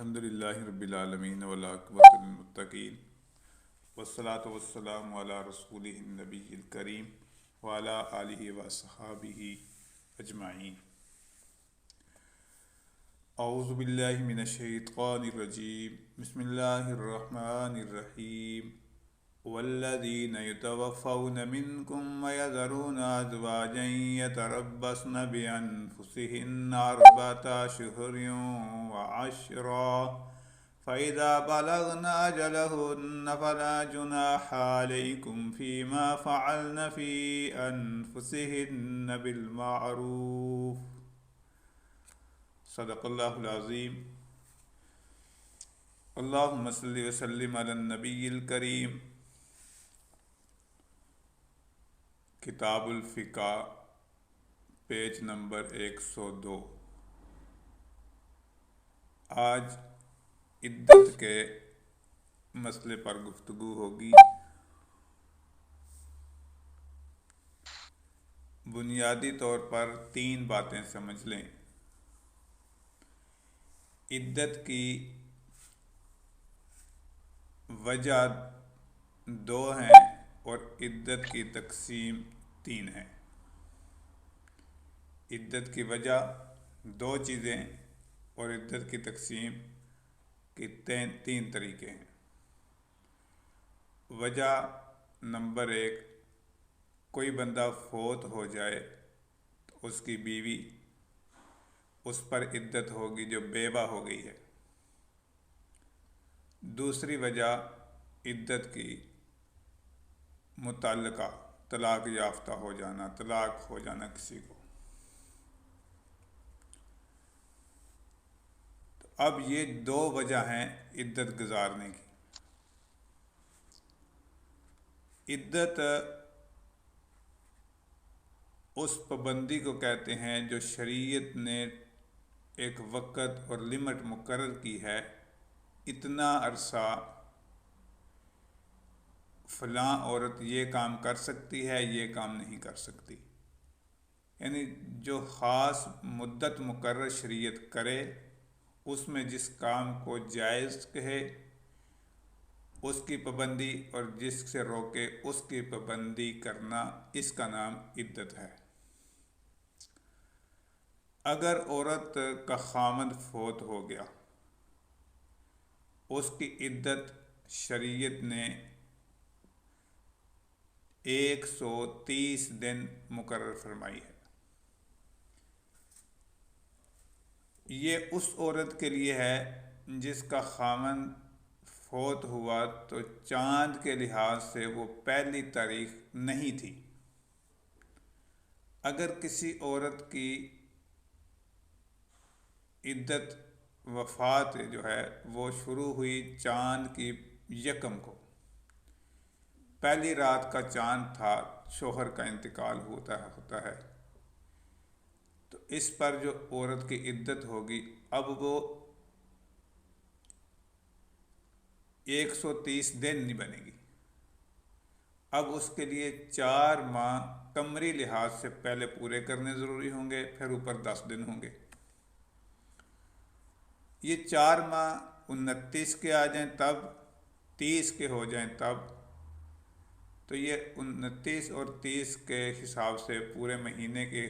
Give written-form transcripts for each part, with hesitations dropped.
الحمدللہ رب العالمین والعاقبۃ للمتقین والصلاۃ والسلام علی رسولہ النبی الکریم وعلی آلہ وصحبہ اجمعین۔ اعوذ باللہ من الشیطان الرجیم، بسم اللہ الرحمن الرحیم۔ والذین یتوفون منکم ویذرون ازواجا یتربصن بانفسہن اربعۃ اشہر وعشرا فإذا بلغن أجلهن فلا جناح عليكم فيما فعلن في أنفسهن بالمعروف۔ صدق اللہ العظیم۔ اللہم صلی وسلم علی النبی الکریم۔ کتاب الفقہ، پیج نمبر 102۔ آج عدت کے مسئلے پر گفتگو ہوگی۔ بنیادی طور پر 3 باتیں سمجھ لیں۔ عدت کی وجہ 2 ہیں اور عدت کی تقسیم 3 ہے۔ عدت کی وجہ 2 چیزیں اور عدت کی تقسیم کے 3 طریقے ہیں۔ وجہ نمبر 1، کوئی بندہ فوت ہو جائے تو اس کی بیوی اس پر عدت ہوگی جو بیوہ ہو گئی ہے۔ دوسری وجہ عدت کی متعلقہ طلاق یافتہ ہو جانا، طلاق ہو جانا کسی کو۔ تو اب یہ 2 وجہ ہیں عدت گزارنے کی۔ عدت اس پابندی کو کہتے ہیں جو شریعت نے ایک وقت اور لمٹ مقرر کی ہے، اتنا عرصہ فلاں عورت یہ کام کر سکتی ہے، یہ کام نہیں کر سکتی۔ یعنی جو خاص مدت مقرر شریعت کرے، اس میں جس کام کو جائز کہے اس کی پابندی اور جس سے روکے اس کی پابندی کرنا، اس کا نام عدت ہے۔ اگر عورت کا خامند فوت ہو گیا، اس کی عدت شریعت نے 130 دن مقرر فرمائی ہے۔ یہ اس عورت کے لیے ہے جس کا خامند فوت ہوا تو چاند کے لحاظ سے وہ پہلی تاریخ نہیں تھی۔ اگر کسی عورت کی عدت وفات جو ہے وہ شروع ہوئی چاند کی 1 کو، پہلی رات کا چاند تھا، شوہر کا انتقال ہوتا ہے، تو اس پر جو عورت کی عدت ہوگی اب وہ 130 دن نہیں بنے گی۔ اب اس کے لیے 4 ماہ قمری لحاظ سے پہلے پورے کرنے ضروری ہوں گے، پھر اوپر 10 دن ہوں گے۔ یہ 4 ماہ 29 کے آ جائیں تب، 30 کے ہو جائیں تب، تو یہ 29 اور 30 کے حساب سے پورے مہینے کے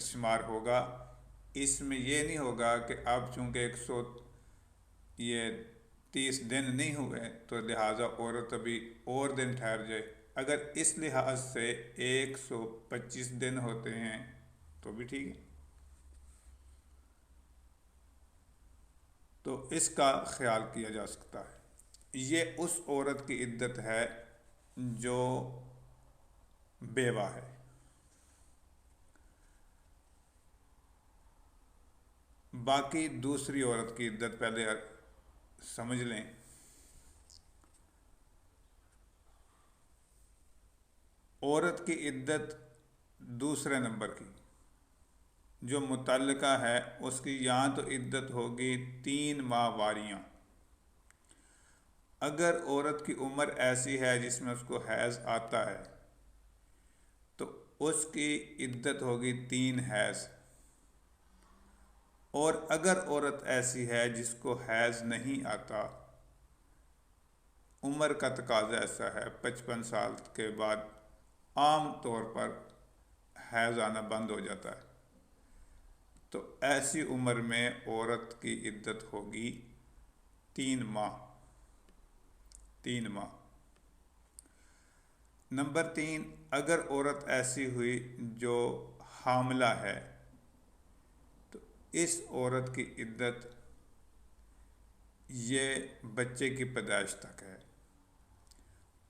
شمار ہوگا۔ اس میں یہ نہیں ہوگا کہ اب چونکہ 130 دن نہیں ہوئے تو لہٰذا عورت ابھی اور دن ٹھہر جائے۔ اگر اس لحاظ سے 125 دن ہوتے ہیں تو بھی ٹھیک ہے۔ تو اس کا خیال کیا جا سکتا ہے۔ یہ اس عورت کی عدت ہے جو بیوہ ہے۔ باقی دوسری عورت کی عدت پہلے سمجھ لیں۔ عورت کی عدت دوسرے نمبر کی جو متعلقہ ہے، اس کی یہاں تو عدت ہوگی 3 ماہ واریاں۔ اگر عورت کی عمر ایسی ہے جس میں اس کو حیض آتا ہے تو اس کی عدت ہوگی 3 حیض۔ اور اگر عورت ایسی ہے جس کو حیض نہیں آتا، عمر کا تقاضا ایسا ہے، 55 سال کے بعد عام طور پر حیض آنا بند ہو جاتا ہے، تو ایسی عمر میں عورت کی عدت ہوگی 3 ماہ۔ 3 ماہ۔ نمبر 3، اگر عورت ایسی ہوئی جو حاملہ ہے تو اس عورت کی عدت یہ بچے کی پیدائش تک ہے۔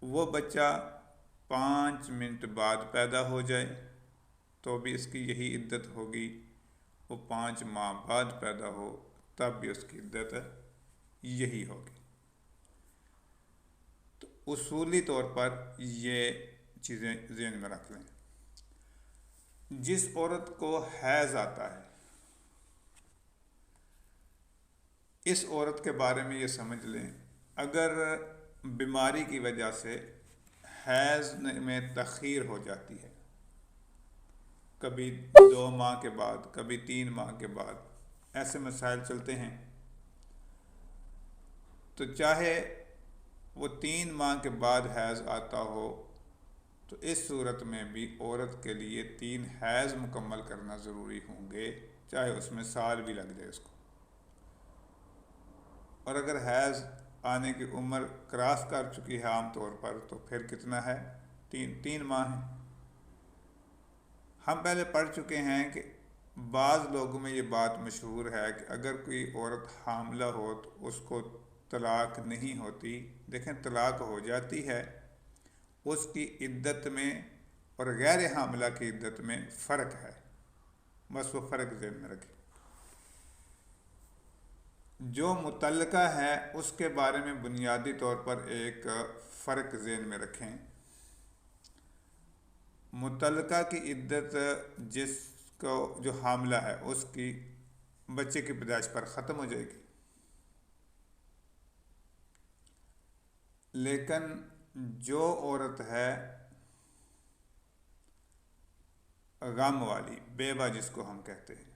وہ بچہ 5 منٹ بعد پیدا ہو جائے تو بھی اس کی یہی عدت ہوگی، وہ 5 ماہ بعد پیدا ہو تب بھی اس کی عدت یہی ہوگی۔ تو اصولی طور پر یہ چیزیں ذہن میں رکھ لیں۔ جس عورت کو حیض آتا ہے، اس عورت کے بارے میں یہ سمجھ لیں، اگر بیماری کی وجہ سے حیض میں تاخیر ہو جاتی ہے، کبھی 2 ماہ کے بعد، کبھی 3 ماہ کے بعد، ایسے مسائل چلتے ہیں، تو چاہے وہ 3 ماہ کے بعد حیض آتا ہو تو اس صورت میں بھی عورت کے لیے 3 حیض مکمل کرنا ضروری ہوں گے، چاہے اس میں سال بھی لگ جائے اس کو۔ اور اگر حیض آنے کی عمر کراس کر چکی ہے عام طور پر تو پھر کتنا ہے؟ 3 ماہ ہے۔ ہم پہلے پڑھ چکے ہیں کہ بعض لوگوں میں یہ بات مشہور ہے کہ اگر کوئی عورت حاملہ ہو تو اس کو طلاق نہیں ہوتی۔ دیکھیں، طلاق ہو جاتی ہے، اس کی عدت میں اور غیر حاملہ کی عدت میں فرق ہے، بس وہ فرق ذہن میں رکھیں۔ جو متعلقہ ہے اس کے بارے میں بنیادی طور پر ایک فرق ذہن میں رکھیں۔ متعلقہ کی عدت جس کو جو حاملہ ہے اس کی بچے کی پیدائش پر ختم ہو جائے گی، لیکن جو عورت ہے غم والی، بیوہ جس کو ہم کہتے ہیں،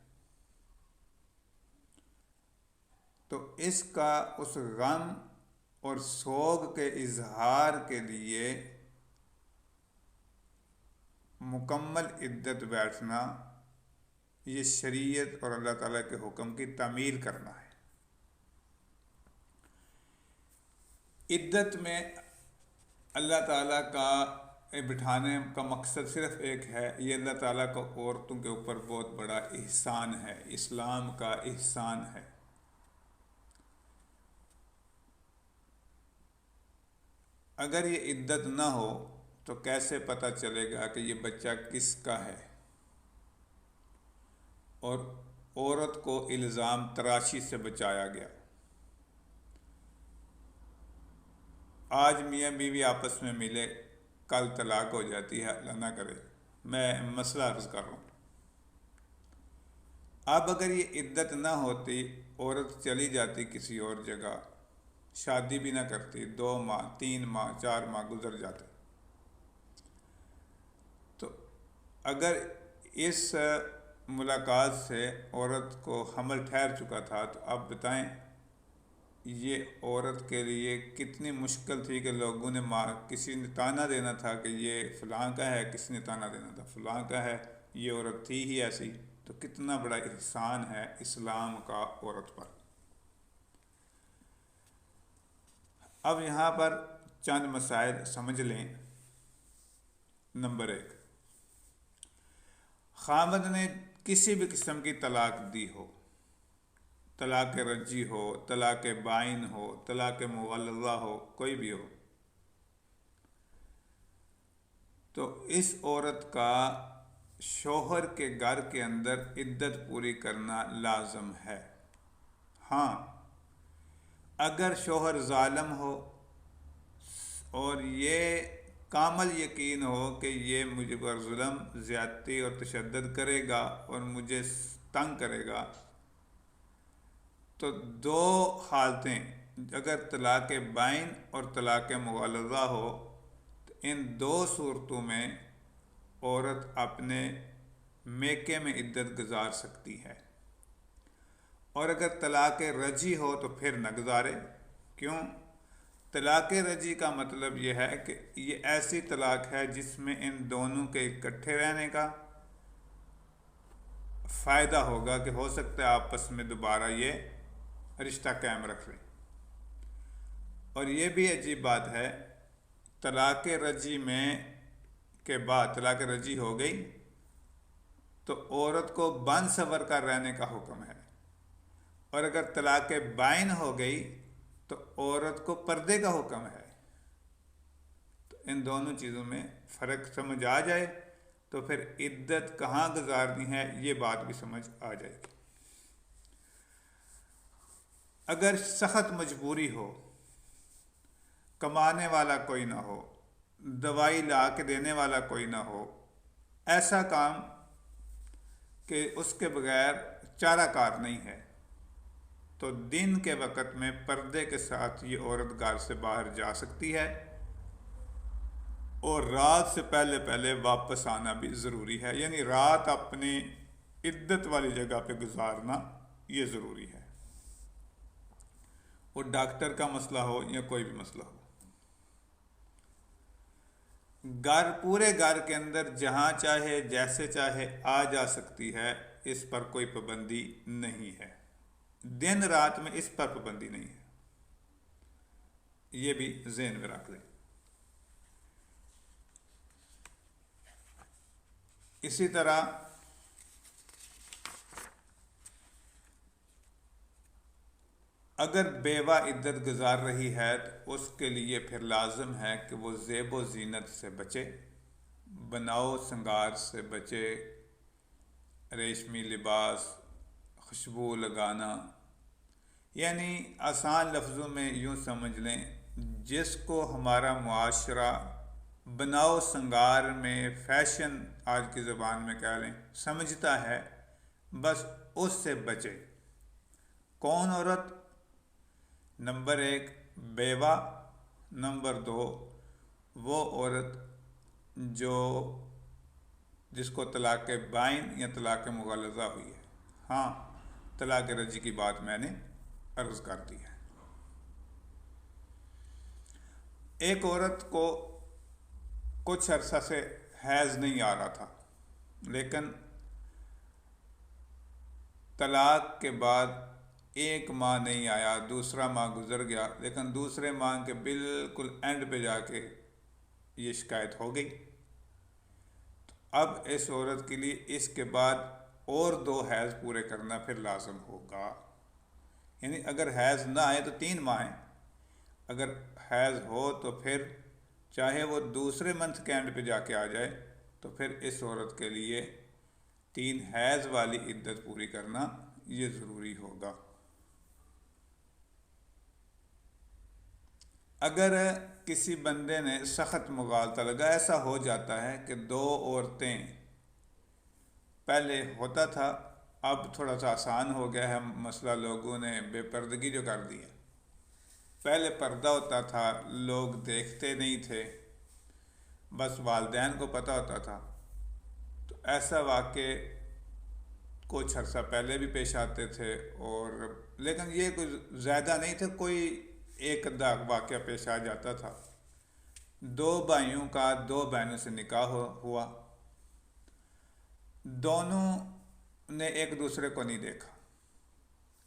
تو اس کا اس غم اور سوگ کے اظہار کے لیے مکمل عدت بیٹھنا، یہ شریعت اور اللہ تعالیٰ کے حکم کی تعمیل کرنا ہے۔ عدت میں اللہ تعالیٰ کا بٹھانے کا مقصد صرف ایک ہے، یہ اللہ تعالیٰ کا عورتوں کے اوپر بہت بڑا احسان ہے، اسلام کا احسان ہے۔ اگر یہ عدت نہ ہو تو کیسے پتہ چلے گا کہ یہ بچہ کس کا ہے؟ اور عورت کو الزام تراشی سے بچایا گیا۔ آج میاں بیوی آپس میں ملے، کل طلاق ہو جاتی ہے، اللہ نہ کرے، میں مسئلہ عرض کر رہا ہوں۔ اب اگر یہ عدت نہ ہوتی، عورت چلی جاتی کسی اور جگہ، شادی بھی نہ کرتی، 2 ماہ 3 ماہ 4 ماہ گزر جاتے، تو اگر اس ملاقات سے عورت کو حمل ٹھہر چکا تھا تو اب بتائیں یہ عورت کے لیے کتنی مشکل تھی کہ لوگوں نے کسی نے تانا دینا تھا کہ یہ فلاں کا ہے، کسی نے تانا دینا تھا فلاں کا ہے، یہ عورت تھی ہی ایسی۔ تو کتنا بڑا احسان ہے اسلام کا عورت پر۔ اب یہاں پر چند مسائل سمجھ لیں۔ نمبر 1، خامد نے کسی بھی قسم کی طلاق دی ہو، طلاق رجعی ہو، طلاق بائن ہو، طلاق مغلظہ ہو، کوئی بھی ہو، تو اس عورت کا شوہر کے گھر کے اندر عدت پوری کرنا لازم ہے۔ ہاں، اگر شوہر ظالم ہو اور یہ کامل یقین ہو کہ یہ مجھ پر ظلم، زیادتی اور تشدد کرے گا اور مجھے تنگ کرے گا، تو 2 حالتیں، اگر طلاق بائن اور طلاق مغلظہ ہو تو ان 2 صورتوں میں عورت اپنے میکے میں عدت گزار سکتی ہے۔ اور اگر طلاق رجعی ہو تو پھر نہ گزارے۔ کیوں؟ طلاق رجعی کا مطلب یہ ہے کہ یہ ایسی طلاق ہے جس میں ان دونوں کے اکٹھے رہنے کا فائدہ ہوگا کہ ہو سکتا ہے آپس میں دوبارہ یہ رشتہ قائم رکھ لیں۔ اور یہ بھی عجیب بات ہے، طلاق رجعی میں کے بعد طلاق رجعی ہو گئی تو عورت کو بند سنور کر رہنے کا حکم ہے، اور اگر طلاق بائن ہو گئی تو عورت کو پردے کا حکم ہے۔ تو ان دونوں چیزوں میں فرق سمجھ آ جائے تو پھر عدت کہاں گزارنی ہے یہ بات بھی سمجھ آ جائے گی۔ اگر سخت مجبوری ہو، کمانے والا کوئی نہ ہو، دوائی لا کے دینے والا کوئی نہ ہو، ایسا کام کہ اس کے بغیر چارہ کار نہیں ہے، تو دن کے وقت میں پردے کے ساتھ یہ عورت گھر سے باہر جا سکتی ہے، اور رات سے پہلے پہلے واپس آنا بھی ضروری ہے، یعنی رات اپنی عدت والی جگہ پہ گزارنا یہ ضروری ہے، وہ ڈاکٹر کا مسئلہ ہو یا کوئی بھی مسئلہ ہو۔ پورے گھر کے اندر جہاں چاہے جیسے چاہے آ جا سکتی ہے، اس پر کوئی پابندی نہیں ہے، دن رات میں اس پر پابندی نہیں ہے، یہ بھی ذہن میں رکھ لیں۔ اسی طرح اگر بیوہ عدت گزار رہی ہے تو اس کے لیے پھر لازم ہے کہ وہ زیب و زینت سے بچے، بناؤ سنگار سے بچے، ریشمی لباس، خوشبو لگانا، یعنی آسان لفظوں میں یوں سمجھ لیں، جس کو ہمارا معاشرہ بناؤ سنگار میں، فیشن آج کی زبان میں کہہ لیں، سمجھتا ہے، بس اس سے بچے۔ کون عورت؟ نمبر 1 بیوہ، نمبر 2 وہ عورت جس کو طلاق بائن یا طلاق مغلظہ ہوئی ہے۔ ہاں، طلاق رجعی کی بات میں نے عرض کر دی ہے۔ ایک عورت کو کچھ عرصہ سے حیض نہیں آ رہا تھا، لیکن طلاق کے بعد 1 ماہ نہیں آیا، دوسرا ماہ گزر گیا، لیکن دوسرے ماہ کے بالکل اینڈ پہ جا کے یہ شکایت ہو گئی۔ تو اب اس عورت کے لیے اس کے بعد اور 2 حیض پورے کرنا پھر لازم ہوگا، یعنی اگر حیض نہ آئے تو 3 ماہ ہیں، اگر حیض ہو تو پھر چاہے وہ دوسرے منتھ کے اینڈ پہ جا کے آ جائے تو پھر اس عورت کے لیے 3 حیض والی عدت پوری کرنا یہ ضروری ہوگا۔ اگر کسی بندے نے سخت مغالطہ لگا، ایسا ہو جاتا ہے کہ 2 عورتیں، پہلے ہوتا تھا، اب تھوڑا سا آسان ہو گیا ہے مسئلہ، لوگوں نے بے پردگی جو کر دی ہے، پہلے پردہ ہوتا تھا، لوگ دیکھتے نہیں تھے، بس والدین کو پتہ ہوتا تھا، تو ایسا واقع کچھ عرصہ پہلے بھی پیش آتے تھے، اور لیکن یہ کوئی زیادہ نہیں تھے، کوئی ایک آدھا واقعہ پیش آ جاتا تھا۔ 2 بھائیوں کا 2 بہنوں سے نکاح ہوا، دونوں نے ایک دوسرے کو نہیں دیکھا،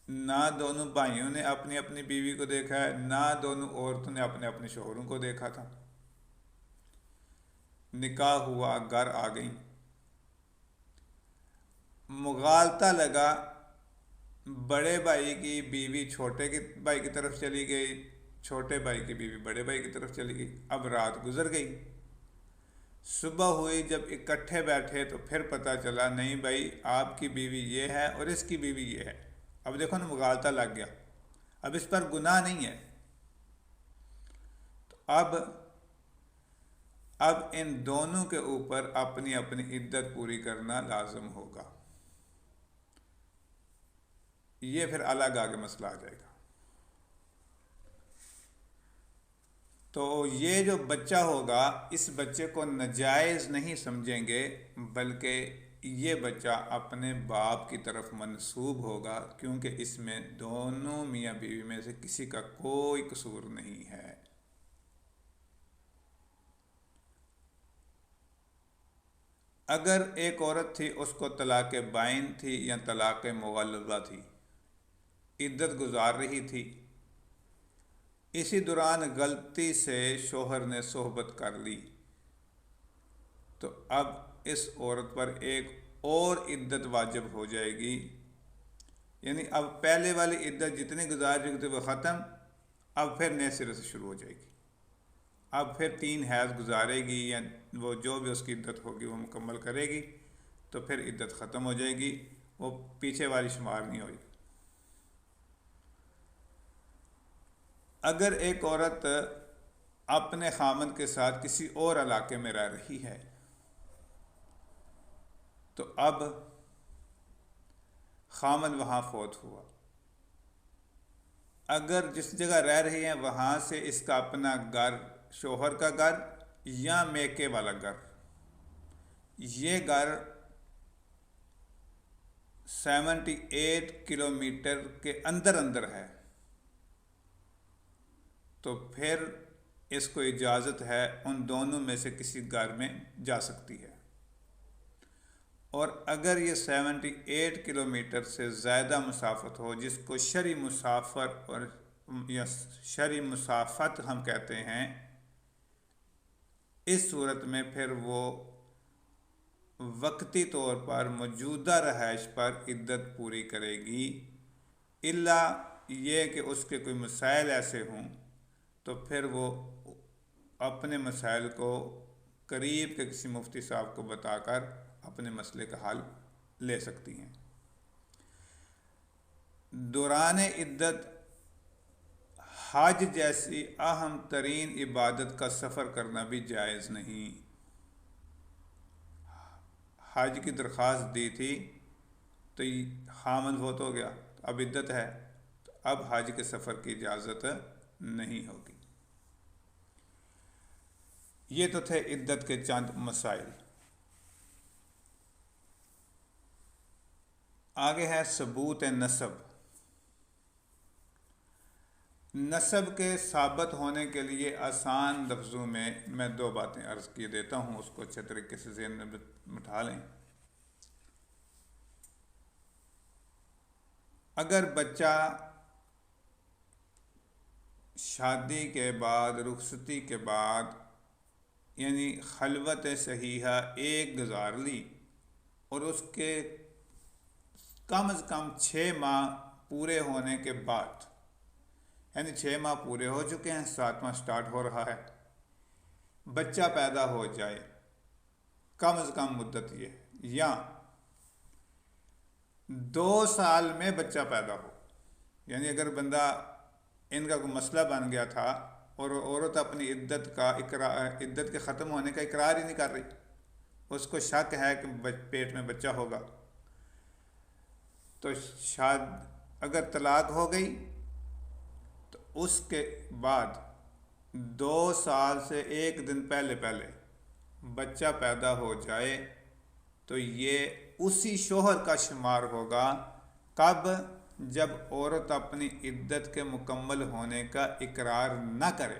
نہ دونوں بھائیوں نے اپنی اپنی بیوی کو دیکھا ہے، نہ دونوں عورتوں نے اپنے اپنے شوہروں کو دیکھا تھا۔ نکاح ہوا، گھر آ گئی، مغالطہ لگا، بڑے بھائی کی بیوی چھوٹے بھائی کی طرف چلی گئی، چھوٹے بھائی کی بیوی بڑے بھائی کی طرف چلی گئی، اب رات گزر گئی، صبح ہوئی، جب اکٹھے بیٹھے تو پھر پتہ چلا نہیں بھائی آپ کی بیوی یہ ہے اور اس کی بیوی یہ ہے، اب دیکھو نا مغالطہ لگ گیا، اب اس پر گناہ نہیں ہے، تو اب ان دونوں کے اوپر اپنی اپنی عدت پوری کرنا لازم ہوگا، یہ پھر الگ آگے مسئلہ آ جائے گا۔ تو یہ جو بچہ ہوگا، اس بچے کو ناجائز نہیں سمجھیں گے، بلکہ یہ بچہ اپنے باپ کی طرف منسوب ہوگا، کیونکہ اس میں دونوں میاں بیوی میں سے کسی کا کوئی قصور نہیں ہے۔ اگر ایک عورت تھی، اس کو طلاق بائن تھی یا طلاق مغلظہ تھی، عدت گزار رہی تھی، اسی دوران غلطی سے شوہر نے صحبت کر لی، تو اب اس عورت پر ایک اور عدت واجب ہو جائے گی، یعنی اب پہلے والی عدت جتنی گزار چکی تھی وہ ختم، اب پھر نئے سرے سے شروع ہو جائے گی۔ اب پھر 3 حیض گزارے گی یا وہ جو بھی اس کی عدت ہوگی وہ مکمل کرے گی، تو پھر عدت ختم ہو جائے گی، وہ پیچھے والی شمار نہیں ہوئی۔ اگر ایک عورت اپنے خامند کے ساتھ کسی اور علاقے میں رہ رہی ہے، تو اب خامند وہاں فوت ہوا، اگر جس جگہ رہ رہی ہیں وہاں سے اس کا اپنا گھر، شوہر کا گھر یا میکے والا گھر، یہ گھر 78 کلومیٹر کے اندر ہے، تو پھر اس کو اجازت ہے ان دونوں میں سے کسی گھر میں جا سکتی ہے۔ اور اگر یہ 78 کلومیٹر سے زیادہ مسافت ہو، جس کو شرعی مسافر اور یا شرعی مسافت ہم کہتے ہیں، اس صورت میں پھر وہ وقتی طور پر موجودہ رہائش پر عدت پوری کرے گی، الا یہ کہ اس کے کوئی مسائل ایسے ہوں تو پھر وہ اپنے مسائل کو قریب کے کسی مفتی صاحب کو بتا کر اپنے مسئلے کا حل لے سکتی ہیں۔ دوران عدت حج جیسی اہم ترین عبادت کا سفر کرنا بھی جائز نہیں۔ حج کی درخواست دی تھی تو خامند فوت ہو گیا، اب عدت ہے، تو اب حج کے سفر کی اجازت نہیں ہوگی۔ یہ تو تھے عدت کے چند مسائل۔ آگے ہے ثبوت نسب۔ نسب کے ثابت ہونے کے لیے آسان لفظوں میں 2 باتیں عرض کیے دیتا ہوں، اس کو اچھے طریقے سے ذہن میں بٹھا لیں۔ اگر بچہ شادی کے بعد، رخصتی کے بعد، یعنی خلوت صحیحہ ایک گزار لی اور اس کے کم از کم 6 ماہ پورے ہونے کے بعد، یعنی 6 ماہ پورے ہو چکے ہیں، 7واں سٹارٹ ہو رہا ہے، بچہ پیدا ہو جائے، کم از کم مدت یہ، یا 2 سال میں بچہ پیدا ہو، یعنی اگر بندہ ان کا کوئی مسئلہ بن گیا تھا اور عورت اپنی عدت کے ختم ہونے کا اقرار ہی نہیں کر رہی، اس کو شک ہے کہ پیٹ میں بچہ ہوگا، تو اگر طلاق ہو گئی تو اس کے بعد 2 سال سے 1 دن پہلے بچہ پیدا ہو جائے تو یہ اسی شوہر کا شمار ہوگا۔ کب؟ جب عورت اپنی عدت کے مکمل ہونے کا اقرار نہ کرے،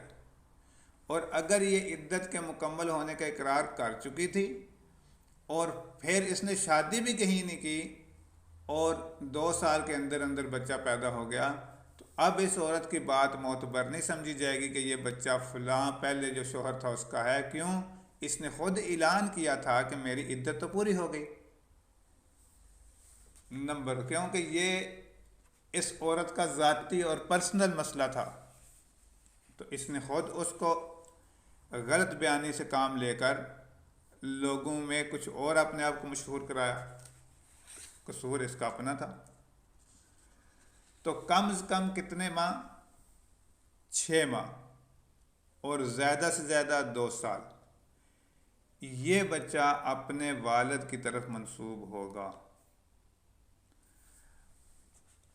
اور اگر یہ عدت کے مکمل ہونے کا اقرار کر چکی تھی اور پھر اس نے شادی بھی کہیں نہیں کی اور 2 سال کے اندر بچہ پیدا ہو گیا، تو اب اس عورت کی بات معتبر نہیں سمجھی جائے گی کہ یہ بچہ فلاں پہلے جو شوہر تھا اس کا ہے۔ کیوں؟ اس نے خود اعلان کیا تھا کہ میری عدت تو پوری ہو گئی۔ کیونکہ یہ اس عورت کا ذاتی اور پرسنل مسئلہ تھا، تو اس نے خود اس کو غلط بیانی سے کام لے کر لوگوں میں کچھ اور اپنے آپ کو مشہور کرایا، قصور اس کا اپنا تھا۔ تو کم از کم کتنے ماہ؟ 6 ماہ، اور زیادہ سے زیادہ 2 سال، یہ بچہ اپنے والد کی طرف منسوب ہوگا۔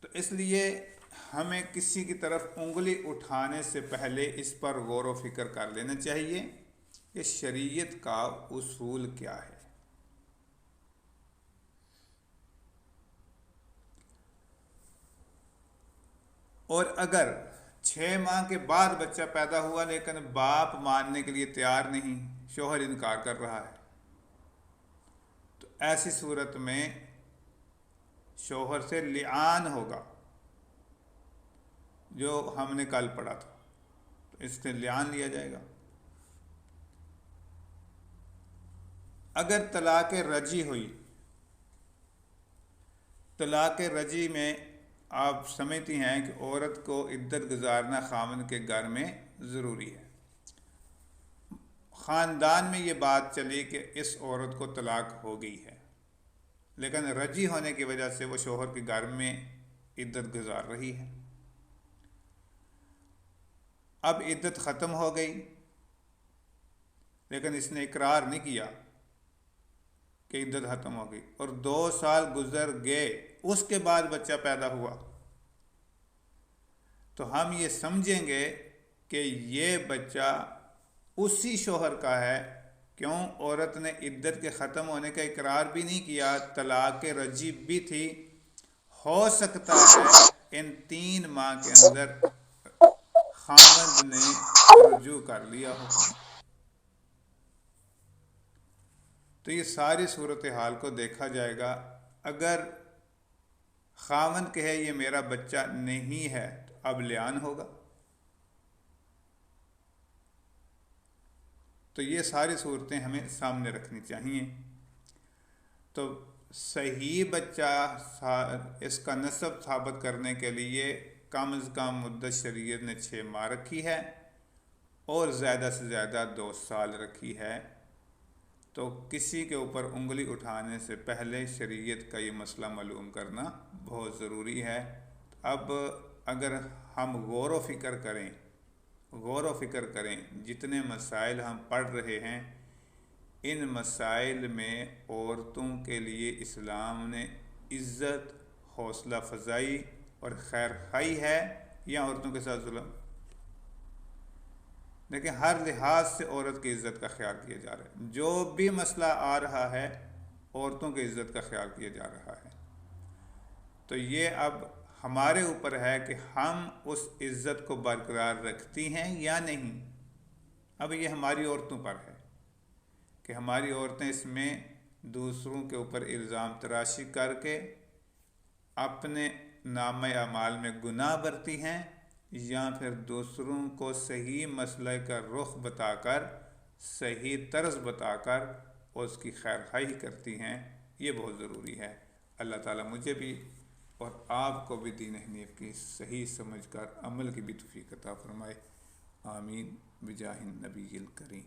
تو اس لیے ہمیں کسی کی طرف انگلی اٹھانے سے پہلے اس پر غور و فکر کر لینا چاہیے کہ شریعت کا اصول کیا ہے۔ اور اگر 6 ماہ کے بعد بچہ پیدا ہوا لیکن باپ ماننے کے لیے تیار نہیں، شوہر انکار کر رہا ہے، تو ایسی صورت میں شوہر سے لعان ہوگا، جو ہم نے کل پڑھا تھا، تو اس سے لعان لیا جائے گا۔ اگر طلاق رجعی ہوئی، طلاق رجعی میں آپ سمجھتی ہیں کہ عورت کو عدت گزارنا خاوند کے گھر میں ضروری ہے، خاندان میں یہ بات چلی کہ اس عورت کو طلاق ہو گئی ہے، لیکن رجعی ہونے کی وجہ سے وہ شوہر کے گھر میں عدت گزار رہی ہے۔ اب عدت ختم ہو گئی، لیکن اس نے اقرار نہیں کیا کہ عدت ختم ہو گئی، اور 2 سال گزر گئے، اس کے بعد بچہ پیدا ہوا، تو ہم یہ سمجھیں گے کہ یہ بچہ اسی شوہر کا ہے۔ کیوں؟ عورت نے عدت کے ختم ہونے کا اقرار بھی نہیں کیا، طلاق رجعی بھی تھی، ہو سکتا ہے ان 3 ماہ کے اندر خاوند نے رجوع کر لیا ہو۔ تو یہ ساری صورتحال کو دیکھا جائے گا۔ اگر خاوند کہے یہ میرا بچہ نہیں ہے، تو اب لعان ہوگا۔ تو یہ ساری صورتیں ہمیں سامنے رکھنی چاہیے۔ تو صحیح بچہ، اس کا نسب ثابت کرنے کے لیے کم از کم مدت شریعت نے 6 ماہ رکھی ہے، اور زیادہ سے زیادہ 2 سال رکھی ہے۔ تو کسی کے اوپر انگلی اٹھانے سے پہلے شریعت کا یہ مسئلہ معلوم کرنا بہت ضروری ہے۔ اب اگر ہم غور و فکر کریں جتنے مسائل ہم پڑھ رہے ہیں، ان مسائل میں عورتوں کے لیے اسلام نے عزت، حوصلہ افزائی اور خیر خواہی ہے، یا عورتوں کے ساتھ ظلم؟ لیکن ہر لحاظ سے عورت کی عزت کا خیال کیا جا رہا ہے۔ جو بھی مسئلہ آ رہا ہے، عورتوں کی عزت کا خیال کیا جا رہا ہے۔ تو یہ اب ہمارے اوپر ہے کہ ہم اس عزت کو برقرار رکھتی ہیں یا نہیں۔ اب یہ ہماری عورتوں پر ہے کہ ہماری عورتیں اس میں دوسروں کے اوپر الزام تراشی کر کے اپنے نامہ اعمال میں گناہ برتی ہیں، یا پھر دوسروں کو صحیح مسئلہ کا رخ بتا کر، صحیح طرز بتا کر اس کی خیر خواہی کرتی ہیں۔ یہ بہت ضروری ہے۔ اللہ تعالیٰ مجھے بھی اور آپ کو بھی دین حنیف کی صحیح سمجھ کر عمل کی بھی توفیق عطا فرمائے۔ آمین بجاہ النبی الکریم۔